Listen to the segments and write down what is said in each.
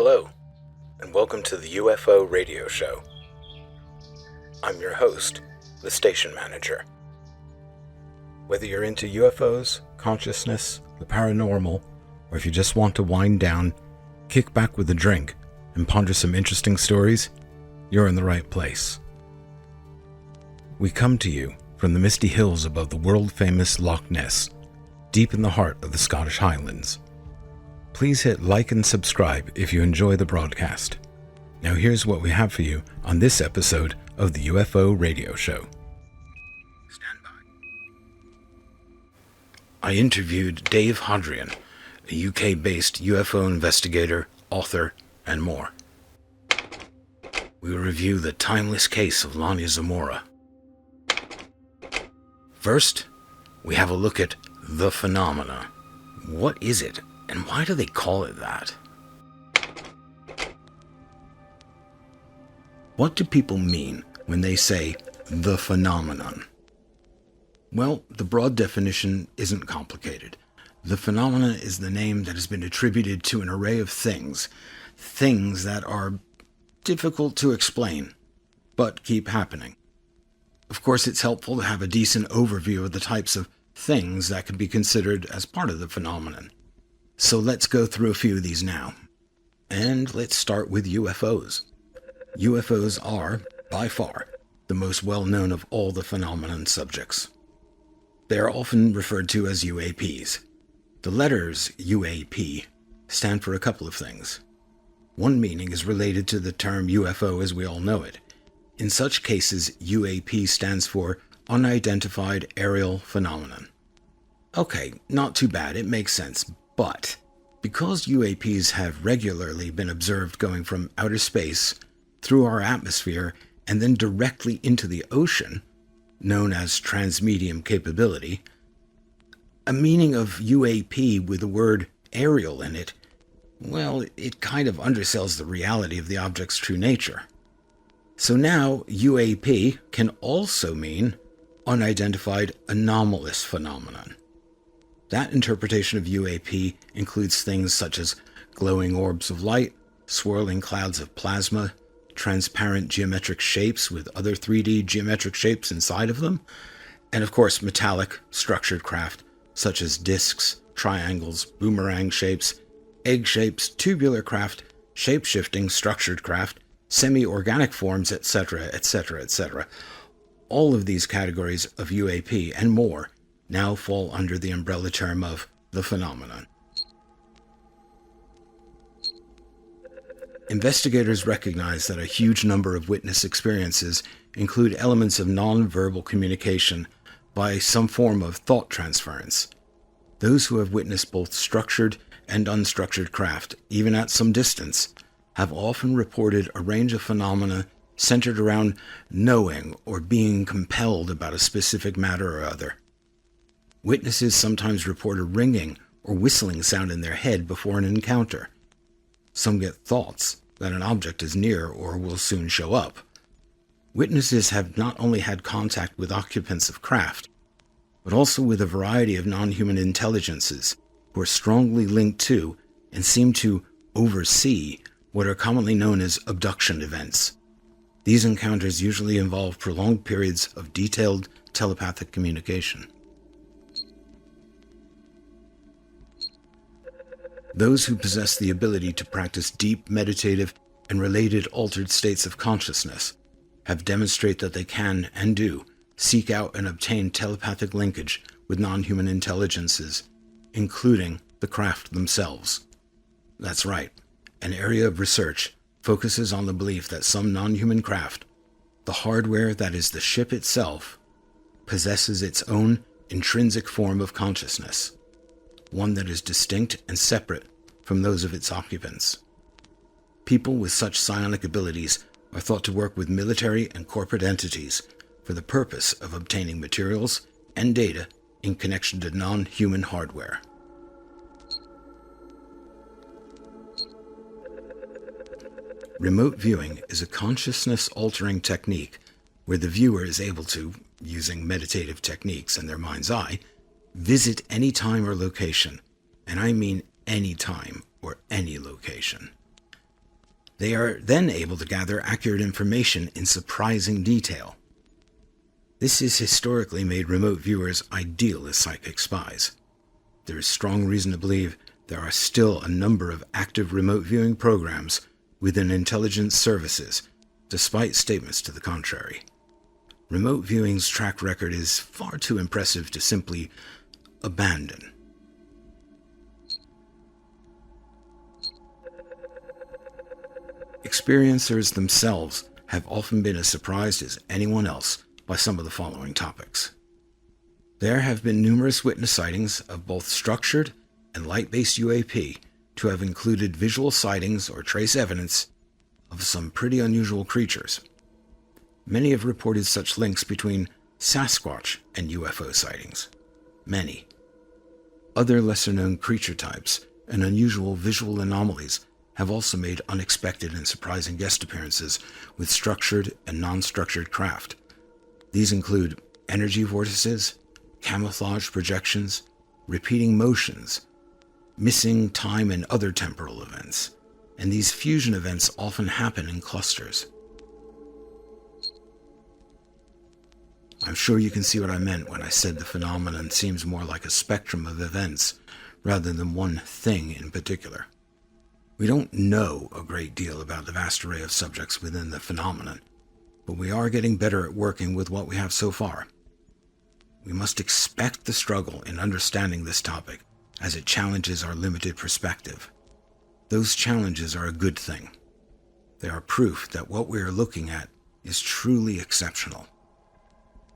Hello, and welcome to the UFO Radio Show. I'm your host, the station manager. Whether you're into UFOs, consciousness, the paranormal, or if you just want to wind down, kick back with a drink, and ponder some interesting stories, you're in the right place. We come to you from the misty hills above the world-famous Loch Ness, deep in the heart of the Scottish Highlands. Please hit like and subscribe if you enjoy the broadcast. Now here's what we have for you on this episode of the UFO Radio Show. Stand by. I interviewed Dave Hodrien, a UK-based UFO investigator, author, and more. We will review the timeless case of Lonnie Zamora. First, we have a look at the phenomena. What is it, and why do they call it that? What do people mean when they say the phenomenon? Well, the broad definition isn't complicated. The phenomena is the name that has been attributed to an array of things that are difficult to explain, but keep happening. Of course, it's helpful to have a decent overview of the types of things that could be considered as part of the phenomenon. So let's go through a few of these now. And let's start with UFOs. UFOs are, by far, the most well-known of all the phenomenon subjects. They are often referred to as UAPs. The letters UAP stand for a couple of things. One meaning is related to the term UFO as we all know it. In such cases, UAP stands for Unidentified Aerial Phenomenon. Okay, not too bad, it makes sense. But because UAPs have regularly been observed going from outer space through our atmosphere and then directly into the ocean, known as transmedium capability, a meaning of UAP with the word aerial in it, well, it kind of undersells the reality of the object's true nature. So now UAP can also mean Unidentified Anomalous Phenomenon. That interpretation of UAP includes things such as glowing orbs of light, swirling clouds of plasma, transparent geometric shapes with other 3D geometric shapes inside of them, and of course metallic structured craft such as discs, triangles, boomerang shapes, egg shapes, tubular craft, shape-shifting structured craft, semi-organic forms, etc., etc., etc. All of these categories of UAP and more now fall under the umbrella term of the phenomenon. Investigators recognize that a huge number of witness experiences include elements of non-verbal communication by some form of thought transference. Those who have witnessed both structured and unstructured craft, even at some distance, have often reported a range of phenomena centered around knowing or being compelled about a specific matter or other. Witnesses sometimes report a ringing or whistling sound in their head before an encounter. Some get thoughts that an object is near or will soon show up. Witnesses have not only had contact with occupants of craft, but also with a variety of non-human intelligences who are strongly linked to and seem to oversee what are commonly known as abduction events. These encounters usually involve prolonged periods of detailed telepathic communication. Those who possess the ability to practice deep meditative and related altered states of consciousness have demonstrated that they can and do seek out and obtain telepathic linkage with non-human intelligences, including the craft themselves. That's right, an area of research focuses on the belief that some non-human craft, the hardware that is the ship itself, possesses its own intrinsic form of consciousness, one that is distinct and separate from those of its occupants. People with such psionic abilities are thought to work with military and corporate entities for the purpose of obtaining materials and data in connection to non-human hardware. Remote viewing is a consciousness-altering technique where the viewer is able to, using meditative techniques in their mind's eye, visit any time or location, and I mean any time or any location. They are then able to gather accurate information in surprising detail. This has historically made remote viewers ideal as psychic spies. There is strong reason to believe there are still a number of active remote viewing programs within intelligence services, despite statements to the contrary. Remote viewing's track record is far too impressive to simply abandon. Experiencers themselves have often been as surprised as anyone else by some of the following topics. There have been numerous witness sightings of both structured and light-based UAP to have included visual sightings or trace evidence of some pretty unusual creatures. Many have reported such links between Sasquatch and UFO sightings. Many. Other lesser-known creature types and unusual visual anomalies have also made unexpected and surprising guest appearances with structured and non-structured craft. These include energy vortices, camouflage projections, repeating motions, missing time and other temporal events, and these fusion events often happen in clusters. I'm sure you can see what I meant when I said the phenomenon seems more like a spectrum of events rather than one thing in particular. We don't know a great deal about the vast array of subjects within the phenomenon, but we are getting better at working with what we have so far. We must expect the struggle in understanding this topic as it challenges our limited perspective. Those challenges are a good thing. They are proof that what we are looking at is truly exceptional,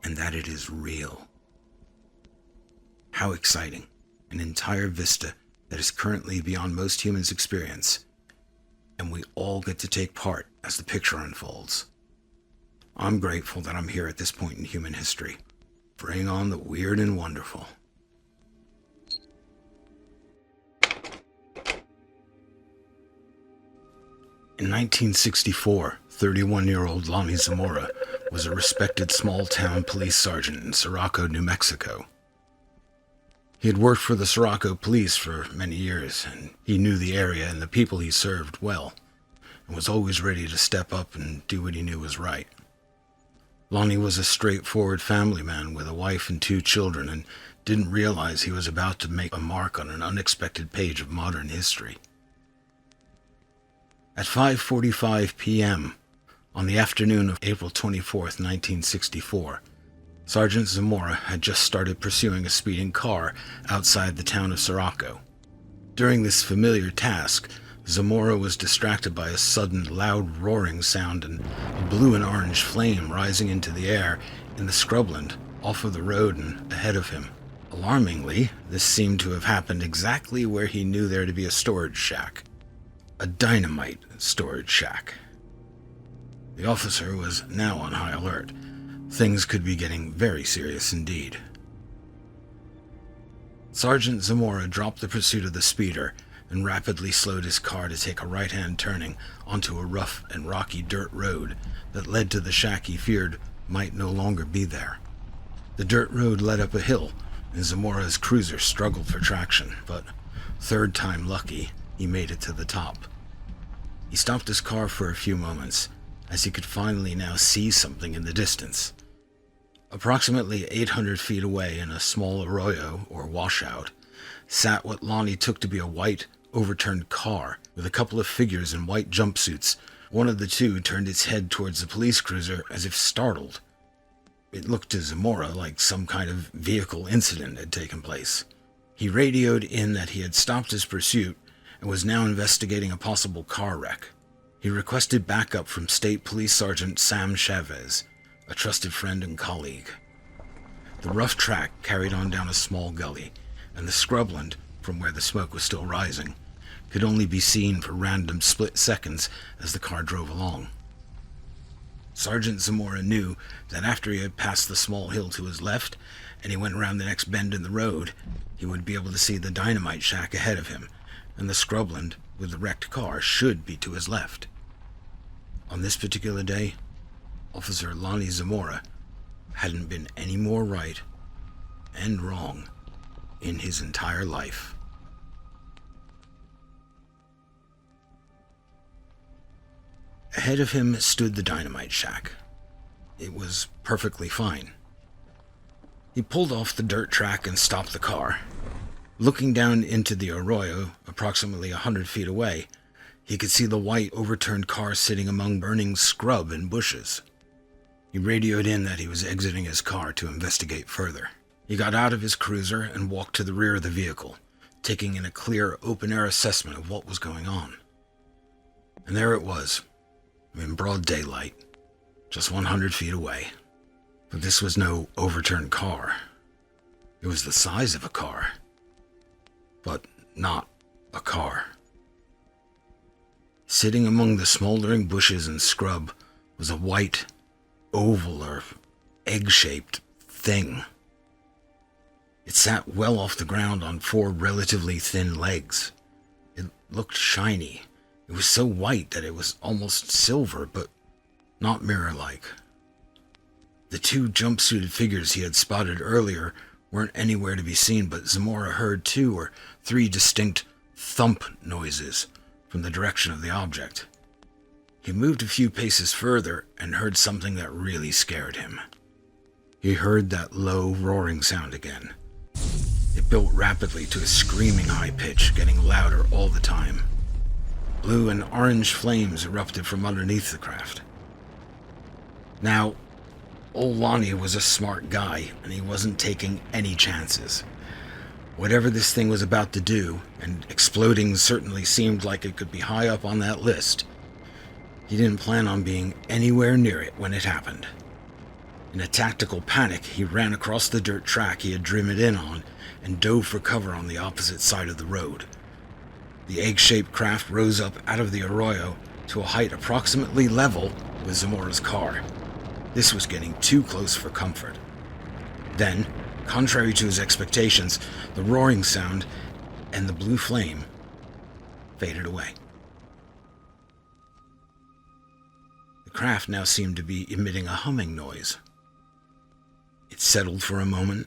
and that it is real. How exciting, an entire vista that is currently beyond most humans' experience, and we all get to take part as the picture unfolds. I'm grateful that I'm here at this point in human history. Bring on the weird and wonderful. In 1964, 31-year-old Lonnie Zamora was a respected small-town police sergeant in Sirocco, New Mexico. He had worked for the Sirocco police for many years, and he knew the area and the people he served well, and was always ready to step up and do what he knew was right. Lonnie was a straightforward family man with a wife and 2 children, and didn't realize he was about to make a mark on an unexpected page of modern history. At 5:45 p.m., on the afternoon of April 24, 1964, Sergeant Zamora had just started pursuing a speeding car outside the town of Sirocco. During this familiar task, Zamora was distracted by a sudden loud roaring sound and a blue and orange flame rising into the air in the scrubland off of the road and ahead of him. Alarmingly, this seemed to have happened exactly where he knew there to be a storage shack. A dynamite storage shack. The officer was now on high alert. Things could be getting very serious indeed. Sergeant Zamora dropped the pursuit of the speeder and rapidly slowed his car to take a right-hand turning onto a rough and rocky dirt road that led to the shack he feared might no longer be there. The dirt road led up a hill, and Zamora's cruiser struggled for traction, but third time lucky, he made it to the top. He stopped his car for a few moments, as he could finally now see something in the distance. Approximately 800 feet away in a small arroyo, or washout, sat what Lonnie took to be a white, overturned car with a couple of figures in white jumpsuits. One of the 2 turned its head towards the police cruiser as if startled. It looked to Zamora like some kind of vehicle incident had taken place. He radioed in that he had stopped his pursuit and was now investigating a possible car wreck. He requested backup from State Police Sergeant Sam Chavez, a trusted friend and colleague. The rough track carried on down a small gully, and the scrubland, from where the smoke was still rising, could only be seen for random split seconds as the car drove along. Sergeant Zamora knew that after he had passed the small hill to his left, and he went around the next bend in the road, he would be able to see the dynamite shack ahead of him, and the scrubland with the wrecked car should be to his left. On this particular day, Officer Lonnie Zamora hadn't been any more right and wrong in his entire life. Ahead of him stood the dynamite shack. It was perfectly fine. He pulled off the dirt track and stopped the car. Looking down into the arroyo, approximately 100 feet away, he could see the white, overturned car sitting among burning scrub and bushes. He radioed in that he was exiting his car to investigate further. He got out of his cruiser and walked to the rear of the vehicle, taking in a clear, open-air assessment of what was going on. And there it was, in broad daylight, just 100 feet away. But this was no overturned car. It was the size of a car, but not a car. Sitting among the smoldering bushes and scrub was a white, oval or egg-shaped thing. It sat well off the ground on 4 relatively thin legs. It looked shiny. It was so white that it was almost silver, but not mirror-like. The 2 jumpsuited figures he had spotted earlier weren't anywhere to be seen, but Zamora heard 2 or 3 distinct thump noises from the direction of the object. He moved a few paces further and heard something that really scared him. He heard that low, roaring sound again. It built rapidly to a screaming high pitch, getting louder all the time. Blue and orange flames erupted from underneath the craft. Now, old Lonnie was a smart guy, and he wasn't taking any chances. Whatever this thing was about to do, and exploding certainly seemed like it could be high up on that list, he didn't plan on being anywhere near it when it happened. In a tactical panic, he ran across the dirt track he had driven in on and dove for cover on the opposite side of the road. The egg-shaped craft rose up out of the arroyo to a height approximately level with Zamora's car. This was getting too close for comfort. Then, contrary to his expectations, the roaring sound and the blue flame faded away. The craft now seemed to be emitting a humming noise. It settled for a moment,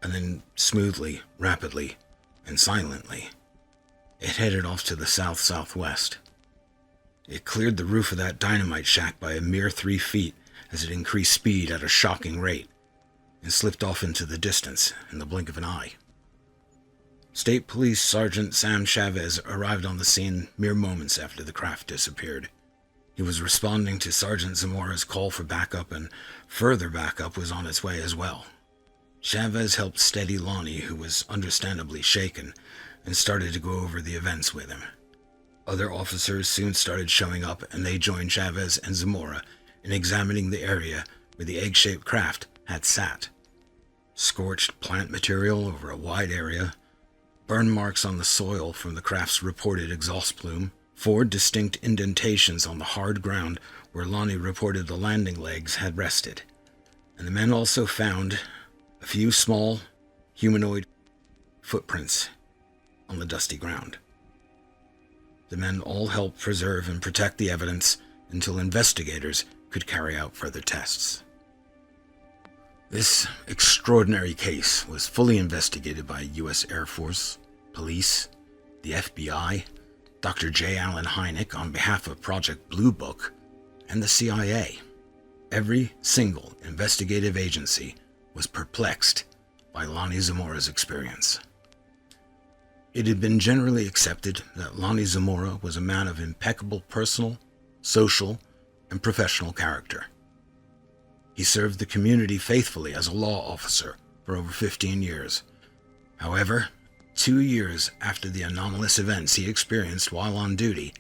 and then smoothly, rapidly, and silently, it headed off to the south-southwest. It cleared the roof of that dynamite shack by a mere 3 feet as it increased speed at a shocking rate, and slipped off into the distance in the blink of an eye. State Police Sergeant Sam Chavez arrived on the scene mere moments after the craft disappeared. He was responding to Sergeant Zamora's call for backup, and further backup was on its way as well. Chavez helped steady Lonnie, who was understandably shaken, and started to go over the events with him. Other officers soon started showing up, and they joined Chavez and Zamora in examining the area where the egg-shaped craft had sat. Scorched plant material over a wide area, burn marks on the soil from the craft's reported exhaust plume, 4 distinct indentations on the hard ground where Lonnie reported the landing legs had rested, and the men also found a few small, humanoid footprints on the dusty ground. The men all helped preserve and protect the evidence until investigators could carry out further tests. This extraordinary case was fully investigated by U.S. Air Force, police, the FBI, Dr. J. Allen Hynek on behalf of Project Blue Book, and the CIA. Every single investigative agency was perplexed by Lonnie Zamora's experience. It had been generally accepted that Lonnie Zamora was a man of impeccable personal, social, and professional character. He served the community faithfully as a law officer for over 15 years. However, 2 years after the anomalous events he experienced while on duty,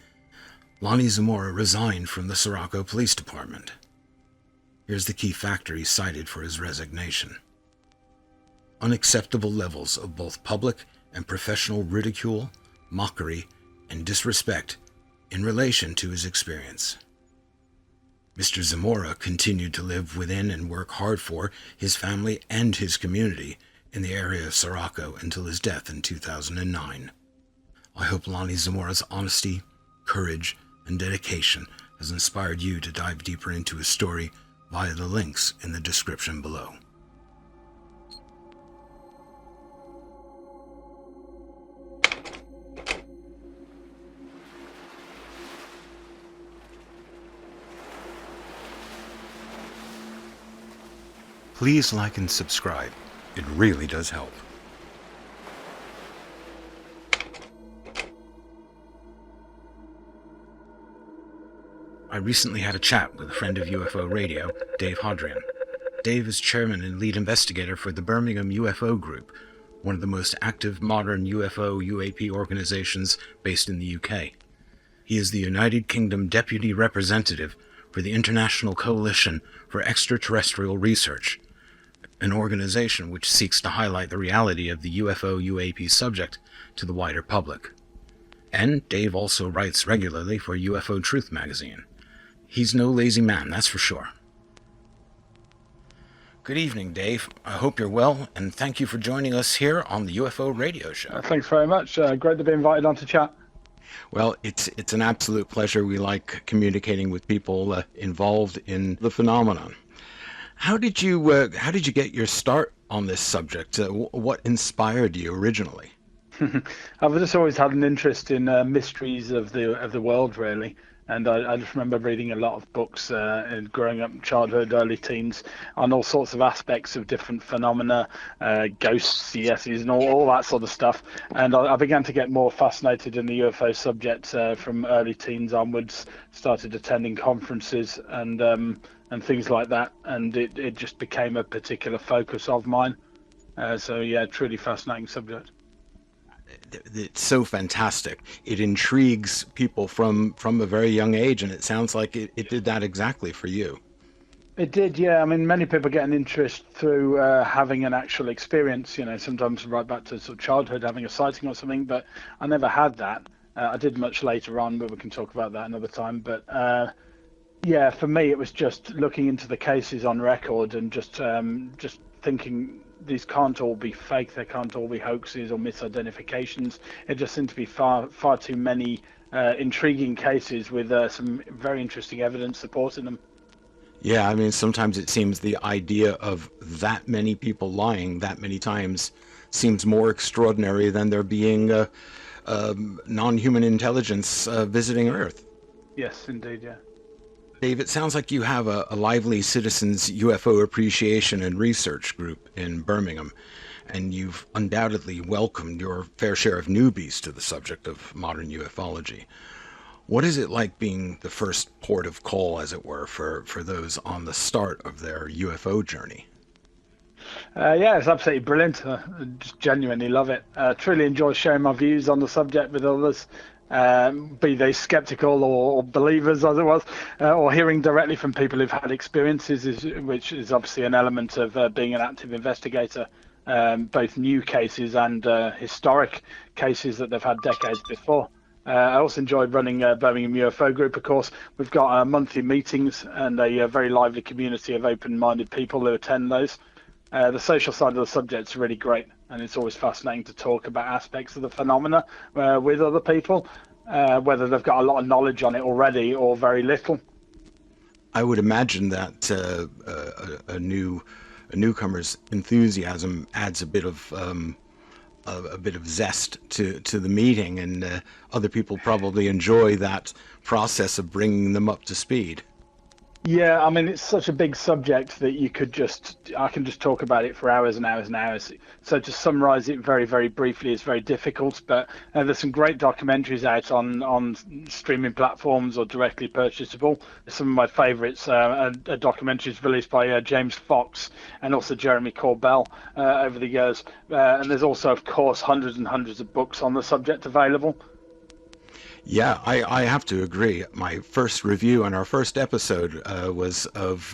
Lonnie Zamora resigned from the Sirocco Police Department. Here's the key factor he cited for his resignation: unacceptable levels of both public and professional ridicule, mockery, and disrespect in relation to his experience. Mr. Zamora continued to live within and work hard for his family and his community in the area of Sirocco until his death in 2009. I hope Lonnie Zamora's honesty, courage, and dedication has inspired you to dive deeper into his story via the links in the description below. Please like and subscribe. It really does help. I recently had a chat with a friend of UFO Radio, Dave Hodrien. Dave is chairman and lead investigator for the Birmingham UFO Group, one of the most active modern UFO/UAP organizations based in the UK. He is the United Kingdom Deputy Representative for the International Coalition for Extraterrestrial Research, an organization which seeks to highlight the reality of the UFO/UAP subject to the wider public. And Dave also writes regularly for UFO Truth magazine. He's no lazy man, that's for sure. Good evening, Dave. I hope you're well, and thank you for joining us here on the UFO Radio Show. Thanks very much. Great to be invited on to chat. Well, it's an absolute pleasure. We like communicating with people involved in the phenomenon. How did you get your start on this subject? What inspired you originally? I've just always had an interest in mysteries of the world, really. And I just remember reading a lot of books in growing up, childhood, early teens, on all sorts of aspects of different phenomena, ghosts, yeses, and all that sort of stuff. And I began to get more fascinated in the UFO subject from early teens onwards. Started attending conferences and things like that, and it just became a particular focus of mine. So yeah, truly fascinating subject. It's so fantastic. It intrigues people from a very young age, and it sounds like it did that exactly for you. It did, yeah. I mean, many people get an interest through having an actual experience, sometimes right back to sort of childhood, having a sighting or something, but I never had that. I did much later on, but we can talk about that another time. But yeah, for me, it was just looking into the cases on record and just thinking, these can't all be fake, they can't all be hoaxes or misidentifications. It just seemed to be far too many intriguing cases with some very interesting evidence supporting them. Yeah, I mean, sometimes it seems the idea of that many people lying that many times seems more extraordinary than there being non-human intelligence visiting Earth. Yes, indeed, yeah. Dave, it sounds like you have a lively citizens UFO appreciation and research group in Birmingham, and you've undoubtedly welcomed your fair share of newbies to the subject of modern ufology. What is it like being the first port of call, as it were, for those on the start of their UFO journey? Yeah, it's absolutely brilliant. I just genuinely love it. Truly enjoy sharing my views on the subject with others. Be they skeptical or believers, as it was, or hearing directly from people who've had experiences, which is obviously an element of being an active investigator, both new cases and historic cases that they've had decades before. I also enjoy running Birmingham UFO Group, of course. We've got monthly meetings and a very lively community of open-minded people who attend those. The social side of the subject's really great, and it's always fascinating to talk about aspects of the phenomena with other people, whether they've got a lot of knowledge on it already or very little. I would imagine that a newcomer's enthusiasm adds a bit of zest to the meeting, and other people probably enjoy that process of bringing them up to speed. Yeah, I mean, it's such a big subject that I can just talk about it for hours and hours and hours. So to summarize it very, very briefly is very difficult, but there's some great documentaries out on streaming platforms or directly purchasable. Some of my favorites are documentaries released by James Fox and also Jeremy Corbell over the years. And there's also, of course, hundreds and hundreds of books on the subject available. Yeah, I have to agree. My first review on our first episode was of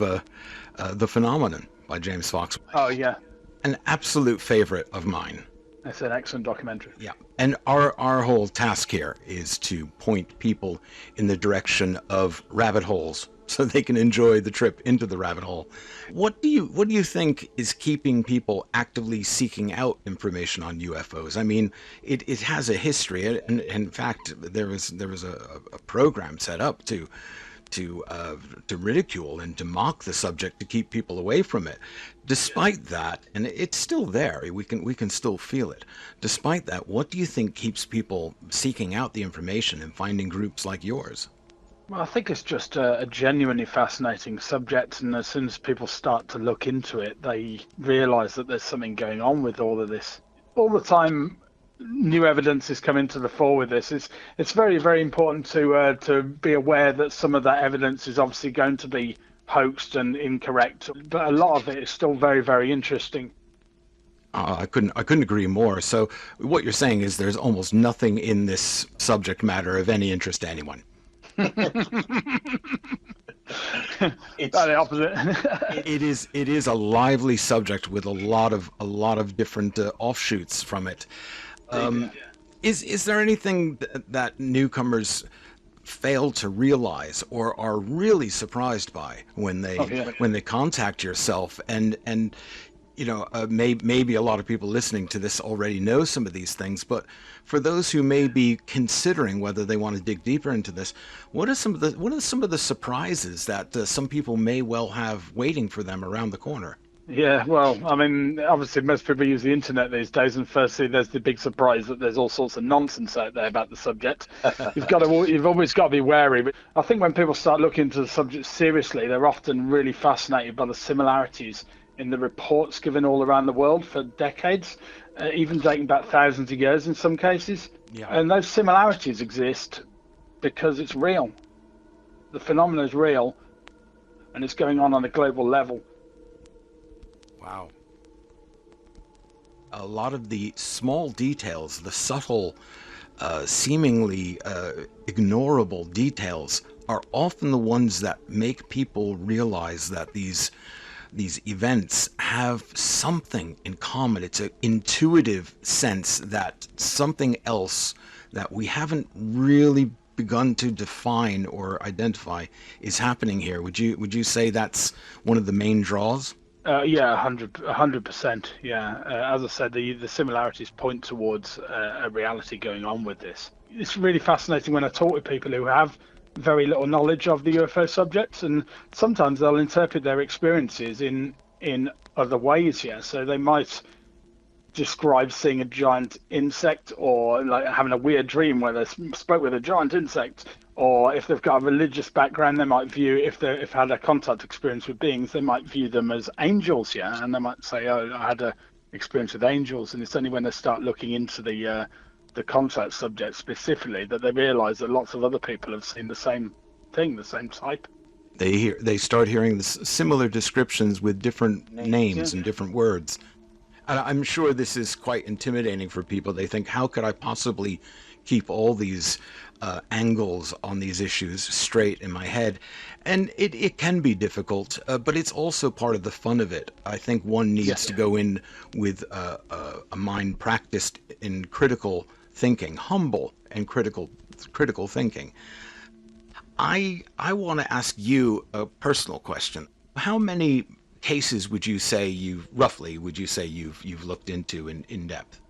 The Phenomenon by James Fox. Oh, yeah. An absolute favorite of mine. It's an excellent documentary. Yeah, and our whole task here is to point people in the direction of rabbit holes so they can enjoy the trip into the rabbit hole. What do you think is keeping people actively seeking out information on UFOs? I mean, it has a history, and in fact, there was a program set up to ridicule and to mock the subject to keep people away from it. Despite that, and it's still there, we can still feel it. Despite that, what do you think keeps people seeking out the information and finding groups like yours? Well, I think it's just a genuinely fascinating subject, and as soon as people start to look into it, they realise that there's something going on with all of this. All the time, new evidence is coming to the fore with this. It's very, very important to be aware that some of that evidence is obviously going to be hoaxed and incorrect, but a lot of it is still very, very interesting. I couldn't agree more. So what you're saying is there's almost nothing in this subject matter of any interest to anyone. It's the opposite. It is a lively subject with a lot of different offshoots from it. Is there anything that newcomers fail to realize or are really surprised by when they contact yourself? And you know, maybe a lot of people listening to this already know some of these things, but for those who may be considering whether they want to dig deeper into this, what are some of the surprises that some people may well have waiting for them around the corner? Yeah, well, I mean, obviously most people use the internet these days, and firstly, there's the big surprise that there's all sorts of nonsense out there about the subject. You've always got to be wary. But I think when people start looking into the subject seriously, they're often really fascinated by the similarities in the reports given all around the world for decades, even dating back thousands of years in some cases. Yeah. And those similarities exist because it's real. The phenomenon is real, and it's going on a global level. Wow. A lot of the small details, the subtle, seemingly ignorable details, are often the ones that make people realize that these events have something in common. It's an intuitive sense that something else that we haven't really begun to define or identify is happening here. Would you say that's one of the main draws? Yeah, 100%. Yeah, as I said, the similarities point towards a reality going on with this. It's really fascinating when I talk with people who have very little knowledge of the UFO subjects, and sometimes they'll interpret their experiences in other ways. Yeah, so they might describe seeing a giant insect, or like having a weird dream where they spoke with a giant insect. Or if they've got a religious background, they might view, if had a contact experience with beings, they might view them as angels, yeah, and they might say, "Oh, I had a experience with angels." And it's only when they start looking into the contact subject specifically that they realise that lots of other people have seen the same thing, the same type. They start hearing similar descriptions with different names and different words. And I'm sure this is quite intimidating for people. They think, how could I possibly keep all these angles on these issues straight in my head? And it can be difficult, but it's also part of the fun of it. I think one needs to go in with a mind practiced in critical thinking, humble and critical thinking. I want to ask you a personal question. How many cases would you say you've looked into in depth?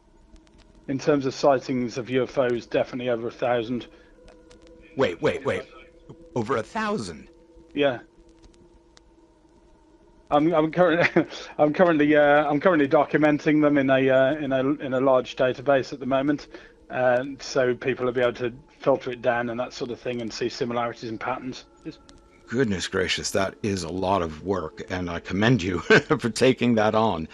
In terms of sightings of UFOs, definitely over 1,000. Wait. Over 1,000? Yeah. I'm currently documenting them in a large database at the moment, so people will be able to filter it down and that sort of thing and see similarities and patterns. Goodness gracious, that is a lot of work, and I commend you for taking that on.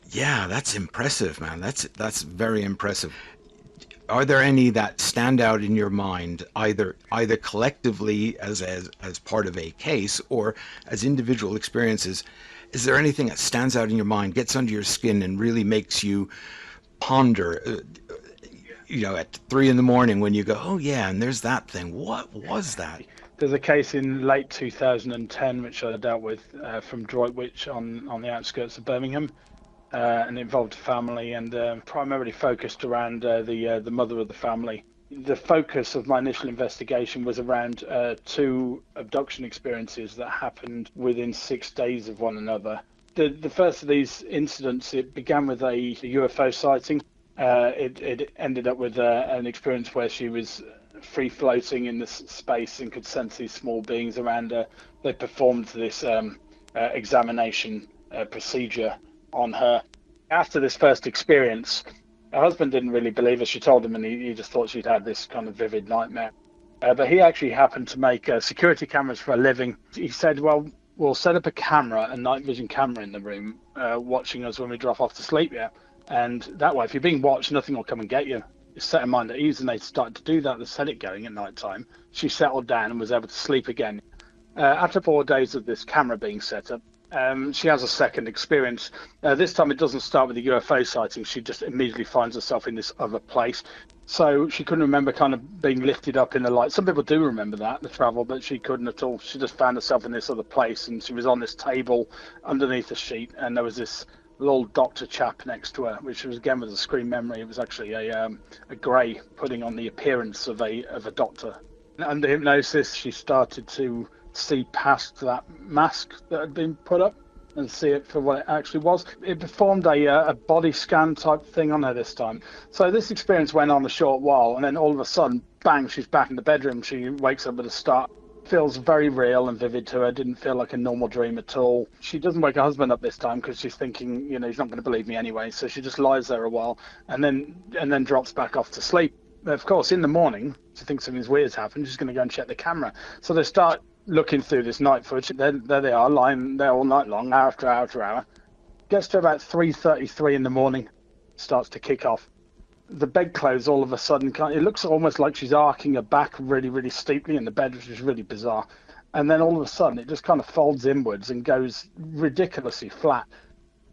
Yeah, that's impressive, man. That's very impressive. Are there any that stand out in your mind, either collectively as part of a case or as individual experiences? Is there anything that stands out in your mind, gets under your skin, and really makes you ponder? At 3 a.m. when you go, oh yeah, and there's that thing. What was that? There's a case in late 2010 which I dealt with from Droitwich on the outskirts of Birmingham. And involved a family, and primarily focused around the mother of the family. The focus of my initial investigation was around 2 abduction experiences that happened within 6 days of one another. The first of these incidents, it began with a UFO sighting. It ended up with an experience where she was free floating in this space and could sense these small beings around her. They performed this examination procedure on her. After this first experience, Her husband didn't really believe her. She told him, and he just thought she'd had this kind of vivid nightmare. But he actually happened to make security cameras for a living. He said, well, we'll set up a camera, a night vision camera in the room, watching us when we drop off to sleep, yeah. And that way, if you're being watched, nothing will come and get you. It's set her mind at ease, and they started to do that. They set it going at night time. She settled down and was able to sleep again. After 4 days of this camera being set up, she has a second experience. This time it doesn't start with a UFO sighting. She just immediately finds herself in this other place. So she couldn't remember kind of being lifted up in the light. Some people do remember that, the travel, but she couldn't at all. She just found herself in this other place, and she was on this table underneath a sheet, and there was this little doctor chap next to her, which was, again, with a screen memory. It was actually a grey, putting on the appearance of a doctor. Under hypnosis, she started to see past that mask that had been put up and see it for what it actually was. It performed a body scan type thing on her this time. So this experience went on a short while, and then all of a sudden, bang, she's back in the bedroom. She wakes up with a start. Feels very real and vivid to her. Didn't feel like a normal dream at all. She doesn't wake her husband up this time because she's thinking, you know, he's not going to believe me anyway. So she just lies there a while and then drops back off to sleep. But of course, in the morning, she thinks something's weird's happened. She's going to go and check the camera. So they start looking through this night footage. There they are, lying there all night long, hour after hour after hour. Gets to about 3:33 in the morning, starts to kick off. The bedclothes all of a sudden, it looks almost like she's arcing her back really, really steeply in the bed, which is really bizarre. And then all of a sudden, it just kind of folds inwards and goes ridiculously flat.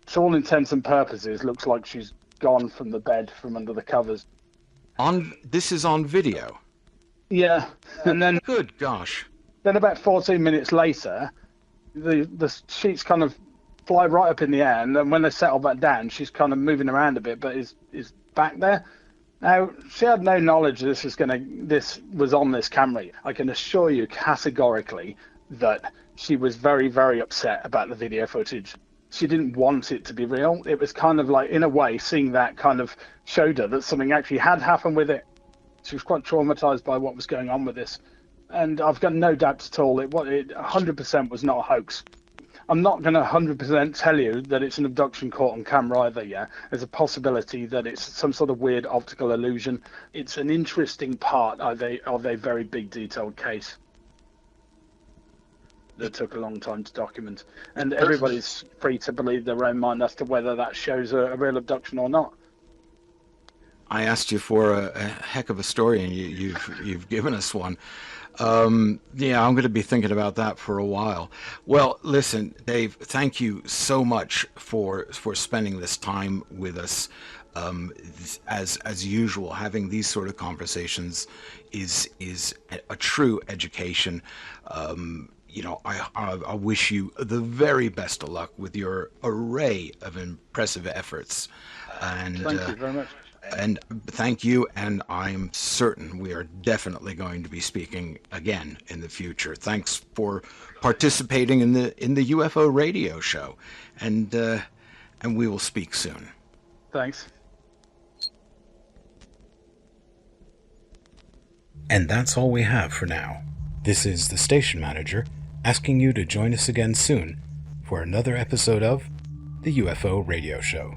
To all intents and purposes, looks like she's gone from the bed, from under the covers. This is on video? Yeah, and then... Good gosh. Then about 14 minutes later, the sheets kind of fly right up in the air, and then when they settle back down, she's kind of moving around a bit, but is back there. Now, she had no knowledge this was on this camera. I can assure you categorically that she was very, very upset about the video footage. She didn't want it to be real. It was kind of like, in a way, seeing that kind of showed her that something actually had happened with it. She was quite traumatized by what was going on with this. And I've got no doubts at all. It 100% was not a hoax. I'm not going to 100% tell you that it's an abduction caught on camera either, yeah. There's a possibility that it's some sort of weird optical illusion. It's an interesting part of a very big detailed case that took a long time to document. And everybody's free to believe their own mind as to whether that shows a real abduction or not. I asked you for a heck of a story, and you've given us one. Yeah, I'm going to be thinking about that for a while. Well, listen, Dave, thank you so much for spending this time with us. As usual, having these sort of conversations is a true education. I wish you the very best of luck with your array of impressive efforts. And thank you very much. And thank you, and I'm certain we are definitely going to be speaking again in the future. Thanks for participating in the UFO Radio Show, and we will speak soon. Thanks. And that's all we have for now. This is the station manager asking you to join us again soon for another episode of the UFO Radio Show.